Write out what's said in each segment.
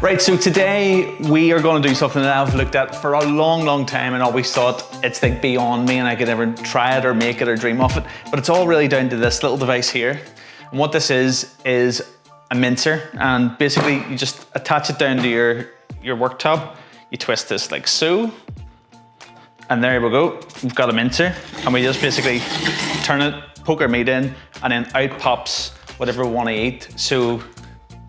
Right, so today we are going to do something that I've looked at for a long time and always thought it's like beyond me and I could never try it or make it or dream of it. But it's all really down to this little device here. And what this is a mincer. And basically you just attach it down to your worktop. You twist this like so. And there we go, we've got a mincer. And we just basically turn it, poke our meat in, and then out pops whatever we want to eat. So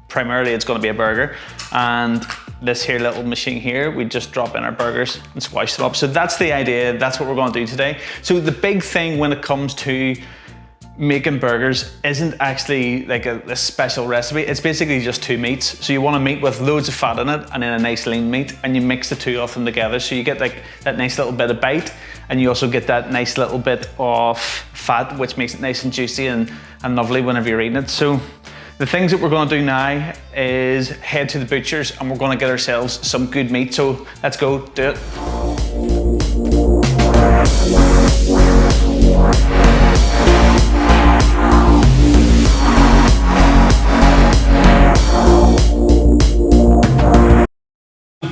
primarily it's going to be a burger. And this here little machine here, we just drop in our burgers and squash them up. So that's the idea, that's what we're going to do today. So the big thing when it comes to making burgers isn't actually like a special recipe. It's basically just two meats. So you want a meat with loads of fat in it and then a nice lean meat, and you mix the two of them together. So you get like that nice little bit of bite, and you also get that nice little bit of fat, which makes it nice and juicy and lovely whenever you're eating it. So the things that we're going to do now is head to the butcher's and we're going to get ourselves some good meat. So let's go do it.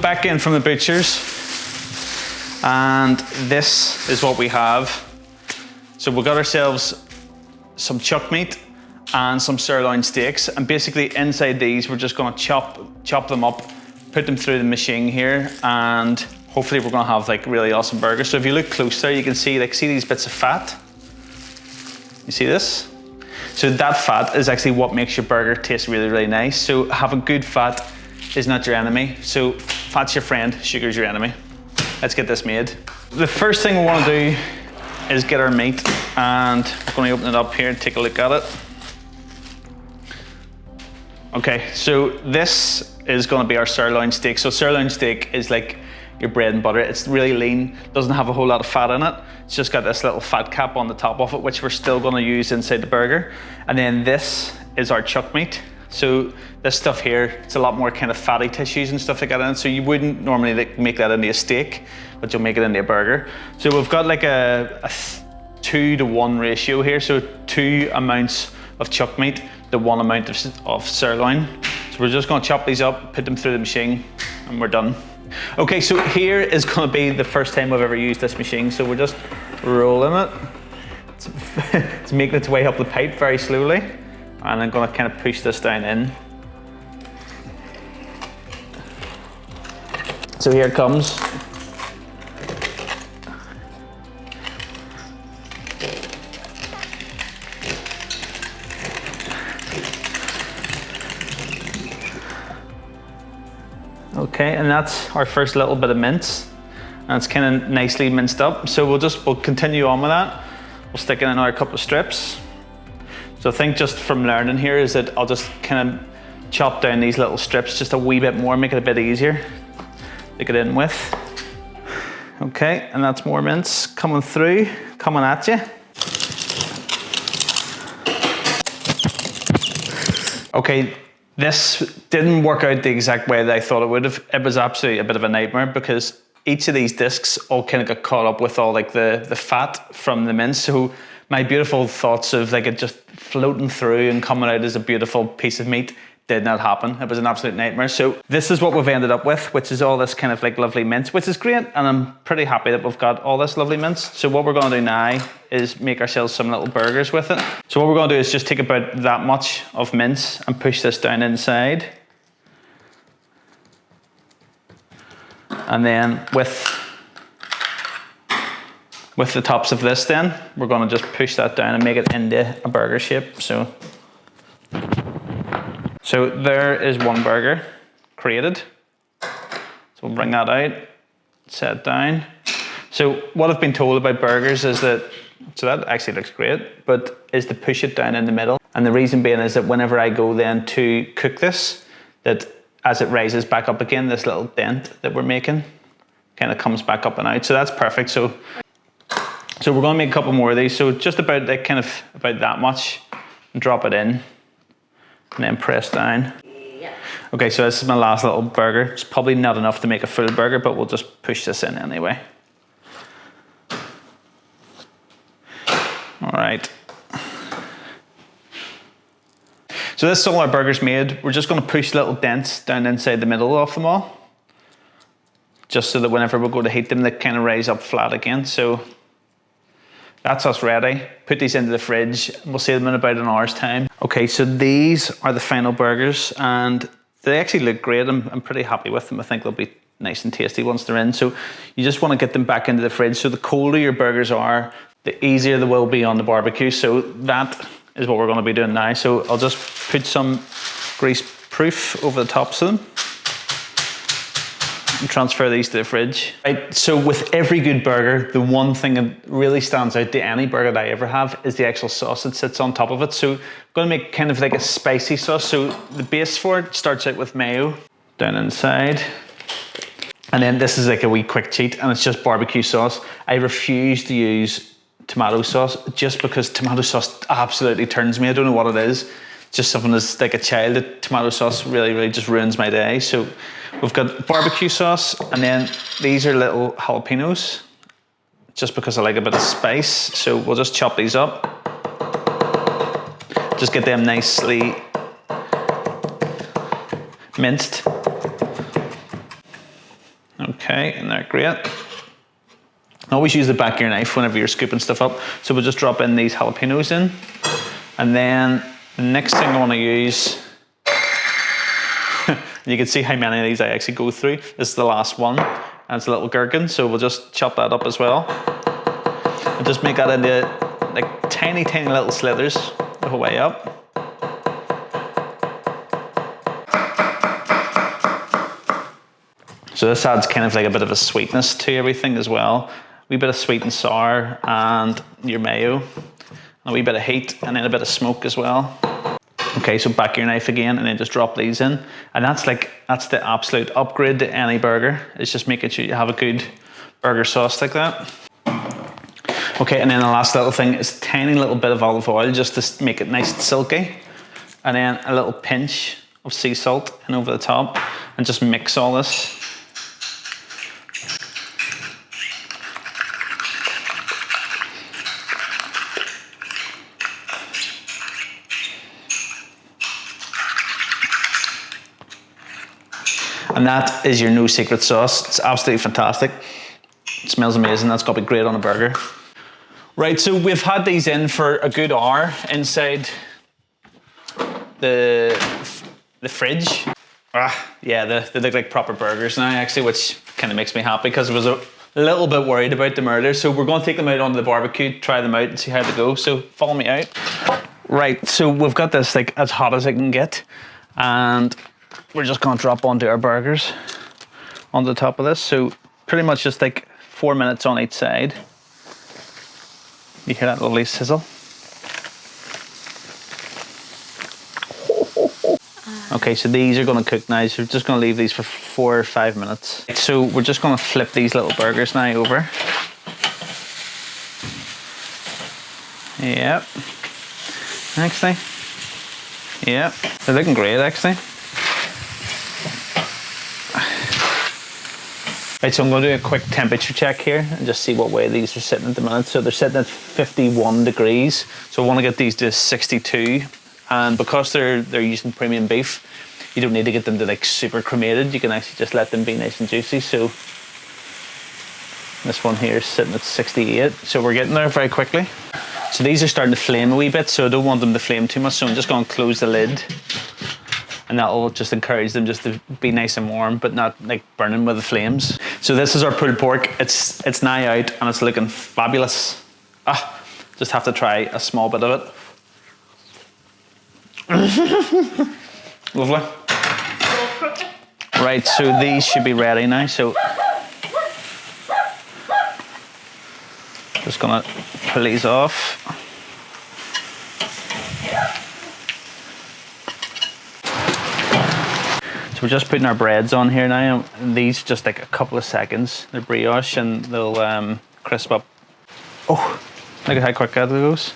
Back in from the butcher's, and this is what we have. So we got ourselves some chuck meat and some sirloin steaks, and basically inside these we're just going to chop them up, put them through the machine here, and hopefully we're going to have like really awesome burgers. So if you look close there, you can see these bits of fat. You see this? So that fat is actually what makes your burger taste really nice. So having good fat is not your enemy. So fat's your friend, sugar's your enemy. Let's get this made. The first thing we want to do is get our meat, and I'm going to open it up here and take a look at it. Okay, so this is going to be our sirloin steak. So sirloin steak is like your bread and butter. It's really lean, doesn't have a whole lot of fat in it. It's just got this little fat cap on the top of it, which we're still going to use inside the burger. And then this is our chuck meat. So this stuff here, it's a lot more kind of fatty tissues and stuff like that in it. So you wouldn't normally like make that into a steak, but you'll make it into a burger. So we've got like a 2-to-1 ratio here. So 2 amounts of chuck meat to 1 amount of sirloin. So we're just going to chop these up, put them through the machine, and we're done. Okay, so here is going to be the first time I've ever used this machine. So we're just rolling it. It's making its way up the pipe very slowly. And I'm going to kind of push this down in. So here it comes. Okay, and that's our first little bit of mince. And it's kind of nicely minced up. So we'll continue on with that. We'll stick in another couple of strips. So I think just from learning here is that I'll just kind of chop down these little strips just a wee bit more, make it a bit easier to get in with. Okay, and that's more mince coming through, coming at you. Okay, this didn't work out the exact way that I thought it would have. It was absolutely a bit of a nightmare because each of these discs all kind of got caught up with all like the fat from the mince. So my beautiful thoughts of like it just floating through and coming out as a beautiful piece of meat did not happen. It was an absolute nightmare. So this is what we've ended up with, which is all this kind of like lovely mince, which is great. And I'm pretty happy that we've got all this lovely mince. So what we're going to do now is make ourselves some little burgers with it. So what we're going to do is just take about that much of mince and push this down inside. And then with the tops of this then, we're going to just push that down and make it into a burger shape. So there is one burger created. So we'll bring that out, set it down. So what I've been told about burgers is that, so that actually looks great, but is to push it down in the middle. And the reason being is that whenever I go then to cook this, that as it rises back up again, this little dent that we're making kind of comes back up and out. So that's perfect. So we're going to make a couple more of these. So just about like kind of about that much, and drop it in, and then press down. Yeah. Okay, so this is my last little burger. It's probably not enough to make a full burger, but we'll just push this in anyway. All right. So this is all our burgers made. We're just gonna push little dents down inside the middle of them all, just so that whenever we go to heat them, they kind of rise up flat again. So that's us ready. Put these into the fridge. We'll see them in about an hour's time. Okay, so these are the final burgers, and they actually look great. I'm pretty happy with them. I think they'll be nice and tasty once they're in. So you just want to get them back into the fridge. So the colder your burgers are, the easier they will be on the barbecue. So that is what we're going to be doing now. So I'll just put some grease proof over the tops of them and transfer these to the fridge. Right, so with every good burger, the one thing that really stands out to any burger that I ever have is the actual sauce that sits on top of it. So I'm going to make kind of like a spicy sauce. So the base for it starts out with mayo down inside. And then this is like a wee quick cheat, and it's just barbecue sauce. I refuse to use tomato sauce just because tomato sauce absolutely turns me. I don't know what it is. It's just something that's like a child. That tomato sauce really just ruins my day. So we've got barbecue sauce, and then these are little jalapenos, just because I like a bit of spice. So we'll just chop these up. Just get them nicely minced. Okay, and they're great. Always use the back of your knife whenever you're scooping stuff up. So we'll just drop in these jalapenos in. And then the next thing I want to use, you can see how many of these I actually go through. This is the last one, and it's a little gherkin. So we'll just chop that up as well. And just make that into like tiny little slithers the whole way up. So this adds kind of like a bit of a sweetness to everything as well. A wee bit of sweet and sour, and your mayo, and a wee bit of heat, and then a bit of smoke as well. Okay, so back your knife again, and then just drop these in. And that's the absolute upgrade to any burger. It's just making sure you have a good burger sauce like that. Okay, and then the last little thing is a tiny little bit of olive oil just to make it nice and silky. And then a little pinch of sea salt in over the top, and just mix all this. And that is your no secret sauce. It's absolutely fantastic. It smells amazing. That's got to be great on a burger. Right, so we've had these in for a good hour inside the fridge. Yeah, they look like proper burgers now, actually, which kind of makes me happy because I was a little bit worried about them earlier. So we're going to take them out onto the barbecue, try them out and see how they go. So follow me out. Right, so we've got this like as hot as it can get, and we're just going to drop onto our burgers on the top of this. So pretty much just like 4 minutes on each side. You hear that lovely sizzle? Okay, so these are going to cook now. So we're just going to leave these for 4 or 5 minutes. So we're just going to flip these little burgers now over. Yep. Actually. Yep. They're looking great, actually. Right, so I'm going to do a quick temperature check here and just see what way these are sitting at the minute. So they're sitting at 51 degrees. So I want to get these to 62. And because they're using premium beef, you don't need to get them to like super cremated. You can actually just let them be nice and juicy. So this one here is sitting at 68. So we're getting there very quickly. So these are starting to flame a wee bit, so I don't want them to flame too much. So I'm just going to close the lid, and that will just encourage them just to be nice and warm, but not like burning with the flames. So this is our pulled pork. It's now out and it's looking fabulous. Just have to try a small bit of it. Lovely. Right, so these should be ready now. So just gonna pull these off. So we're just putting our breads on here now, and these just like a couple of seconds. They're brioche and they'll crisp up. Oh, look at how quick that goes.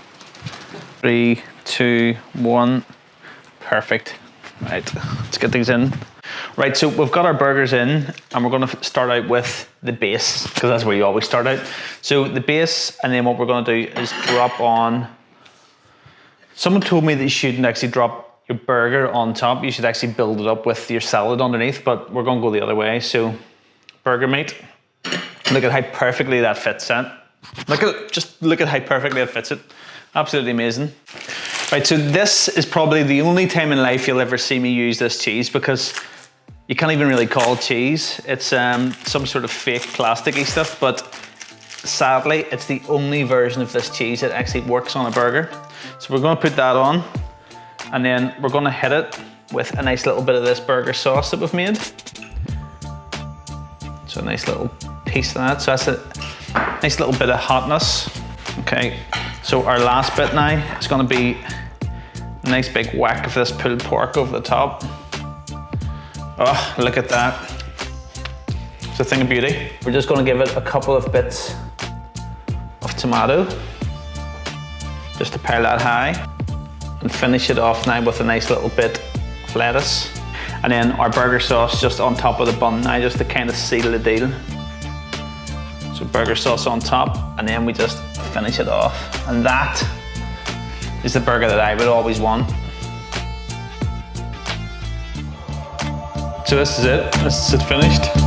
3, 2, 1. Perfect. Right, let's get these in. Right, so we've got our burgers in, and we're going to start out with the base, because that's where you always start out. So the base, and then what we're going to do is drop on. Someone told me that you shouldn't actually drop your burger on top, you should actually build it up with your salad underneath, but we're gonna go the other way. So burger meat, look at how perfectly that fits it. Just look at how perfectly it fits it. Absolutely amazing. Right, so this is probably the only time in life you'll ever see me use this cheese, because you can't even really call it cheese. It's some sort of fake plasticky stuff, but sadly, it's the only version of this cheese that actually works on a burger. So we're gonna put that on, and then we're gonna hit it with a nice little bit of this burger sauce that we've made. So a nice little piece of that. So that's a nice little bit of hotness. Okay, so our last bit now is gonna be a nice big whack of this pulled pork over the top. Oh, look at that. It's a thing of beauty. We're just gonna give it a couple of bits of tomato, just to pile that high, and finish it off now with a nice little bit of lettuce. And then our burger sauce just on top of the bun now, just to kind of seal the deal. So burger sauce on top, and then we just finish it off. And that is the burger that I would always want. So this is it finished.